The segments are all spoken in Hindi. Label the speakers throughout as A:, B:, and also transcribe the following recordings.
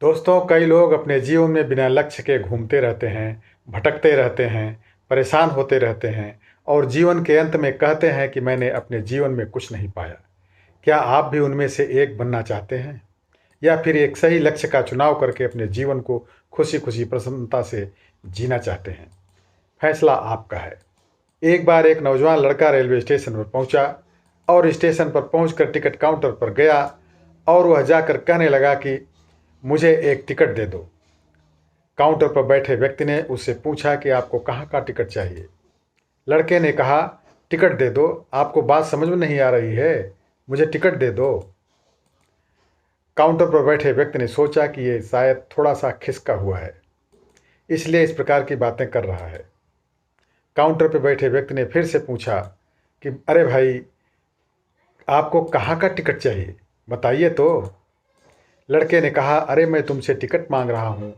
A: दोस्तों, कई लोग अपने जीवन में बिना लक्ष्य के घूमते रहते हैं, भटकते रहते हैं, परेशान होते रहते हैं और जीवन के अंत में कहते हैं कि मैंने अपने जीवन में कुछ नहीं पाया। क्या आप भी उनमें से एक बनना चाहते हैं? या फिर एक सही लक्ष्य का चुनाव करके अपने जीवन को खुशी-खुशी प्रसन्नता से जीना चाहते हैं? फैसला आपका है। एक बार एक नौजवान लड़का रेलवे स्टेशन पर पहुंचा और स्टेशन पर पहुंचकर टिकट काउंटर पर गया और वह जाकर कहने लगा कि मुझे एक टिकट दे दो। काउंटर पर बैठे व्यक्ति ने उससे पूछा कि आपको कहाँ का टिकट चाहिए? लड़के ने कहा, टिकट दे दो, आपको बात समझ में नहीं आ रही है, मुझे टिकट दे दो। काउंटर पर बैठे व्यक्ति ने सोचा कि ये शायद थोड़ा सा खिसका हुआ है, इसलिए इस प्रकार की बातें कर रहा है। काउंटर पर बैठे व्यक्ति ने फिर से पूछा कि अरे भाई, आपको कहाँ का टिकट चाहिए, बताइए तो। लड़के ने कहा, अरे मैं तुमसे टिकट मांग रहा हूँ,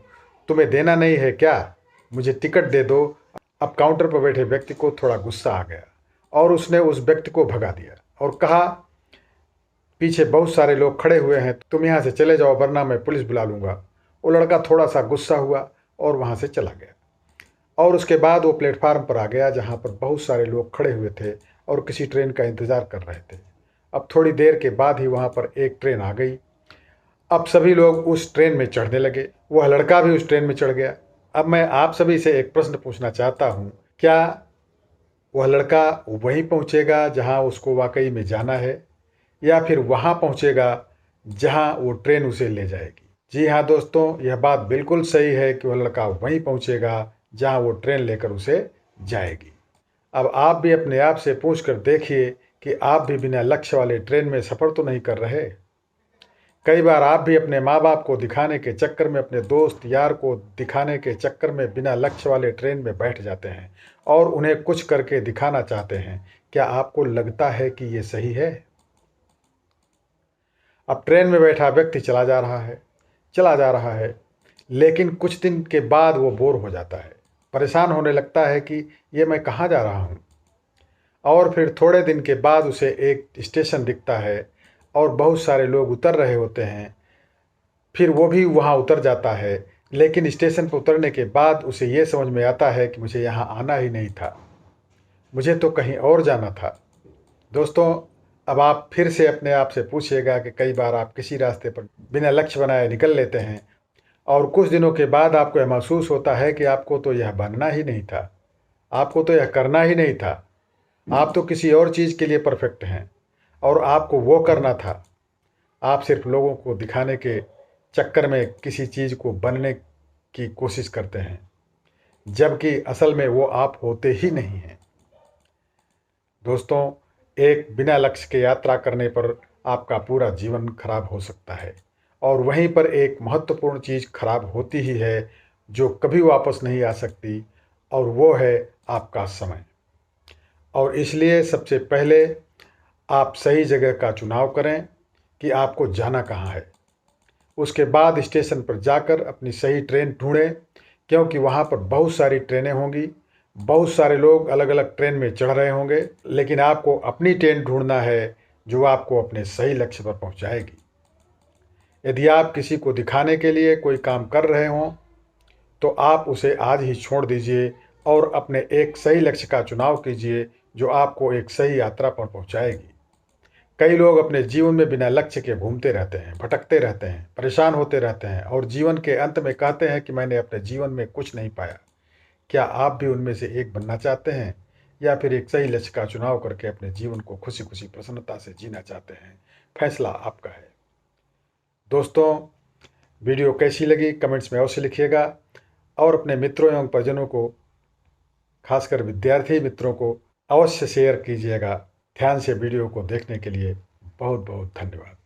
A: तुम्हें देना नहीं है क्या? मुझे टिकट दे दो। अब काउंटर पर बैठे व्यक्ति को थोड़ा गुस्सा आ गया और उसने उस व्यक्ति को भगा दिया और कहा, पीछे बहुत सारे लोग खड़े हुए हैं, तुम यहाँ से चले जाओ वरना मैं पुलिस बुला लूँगा। वो लड़का थोड़ा सा गुस्सा हुआ और वहाँ से चला गया और उसके बाद वो प्लेटफार्म पर आ गया जहाँ पर बहुत सारे लोग खड़े हुए थे और किसी ट्रेन का इंतज़ार कर रहे थे। अब थोड़ी देर के बाद ही वहाँ पर एक ट्रेन आ गई। अब सभी लोग उस ट्रेन में चढ़ने लगे, वह लड़का भी उस ट्रेन में चढ़ गया। अब मैं आप सभी से एक प्रश्न पूछना चाहता हूँ, क्या वह लड़का वहीं पहुँचेगा जहाँ उसको वाकई में जाना है या फिर वहाँ पहुँचेगा जहाँ वो ट्रेन उसे ले जाएगी? जी हाँ दोस्तों, यह बात बिल्कुल सही है कि वह लड़का वहीं पहुँचेगा जहाँ वो ट्रेन लेकर उसे जाएगी। अब आप भी अपने आप से पूछ कर देखिए कि आप भी बिना लक्ष्य वाले ट्रेन में सफ़र तो नहीं कर रहे। कई बार आप भी अपने माँ बाप को दिखाने के चक्कर में, अपने दोस्त यार को दिखाने के चक्कर में बिना लक्ष्य वाले ट्रेन में बैठ जाते हैं और उन्हें कुछ करके दिखाना चाहते हैं। क्या आपको लगता है कि ये सही है? अब ट्रेन में बैठा व्यक्ति चला जा रहा है, लेकिन कुछ दिन के बाद वो बोर हो जाता है, परेशान होने लगता है कि ये मैं कहाँ जा रहा हूँ। और फिर थोड़े दिन के बाद उसे एक स्टेशन दिखता है और बहुत सारे लोग उतर रहे होते हैं। फिर वो भी वहाँ उतर जाता है, लेकिन स्टेशन पर उतरने के बाद उसे ये समझ में आता है कि मुझे यहाँ आना ही नहीं था, मुझे तो कहीं और जाना था। दोस्तों, अब आप फिर से अपने आप से पूछिएगा कि कई बार आप किसी रास्ते पर बिना लक्ष्य बनाए निकल लेते हैं और कुछ दिनों के बाद आपको यह महसूस होता है कि आपको तो यह बनना ही नहीं था, आपको तो यह करना ही नहीं था, आप तो किसी और चीज़ के लिए परफेक्ट हैं और आपको वो करना था। आप सिर्फ लोगों को दिखाने के चक्कर में किसी चीज़ को बनने की कोशिश करते हैं, जबकि असल में वो आप होते ही नहीं हैं। दोस्तों, एक बिना लक्ष्य के यात्रा करने पर आपका पूरा जीवन खराब हो सकता है और वहीं पर एक महत्वपूर्ण चीज़ खराब होती ही है जो कभी वापस नहीं आ सकती, और वो है आपका समय। और इसलिए सबसे पहले आप सही जगह का चुनाव करें कि आपको जाना कहाँ है। उसके बाद स्टेशन पर जाकर अपनी सही ट्रेन ढूंढें, क्योंकि वहाँ पर बहुत सारी ट्रेनें होंगी, बहुत सारे लोग अलग अलग ट्रेन में चढ़ रहे होंगे, लेकिन आपको अपनी ट्रेन ढूंढना है जो आपको अपने सही लक्ष्य पर पहुँचाएगी। यदि आप किसी को दिखाने के लिए कोई काम कर रहे हों तो आप उसे आज ही छोड़ दीजिए और अपने एक सही लक्ष्य का चुनाव कीजिए जो आपको एक सही यात्रा पर पहुँचाएगी। कई लोग अपने जीवन में बिना लक्ष्य के घूमते रहते हैं, भटकते रहते हैं, परेशान होते रहते हैं और जीवन के अंत में कहते हैं कि मैंने अपने जीवन में कुछ नहीं पाया। क्या आप भी उनमें से एक बनना चाहते हैं या फिर एक सही लक्ष्य का चुनाव करके अपने जीवन को खुशी खुशी प्रसन्नता से जीना चाहते हैं? फैसला आपका है। दोस्तों, वीडियो कैसी लगी कमेंट्स में अवश्य लिखिएगा और अपने मित्रों एवं परिजनों को, खासकर विद्यार्थी मित्रों को अवश्य शेयर कीजिएगा। ध्यान से वीडियो को देखने के लिए बहुत बहुत धन्यवाद।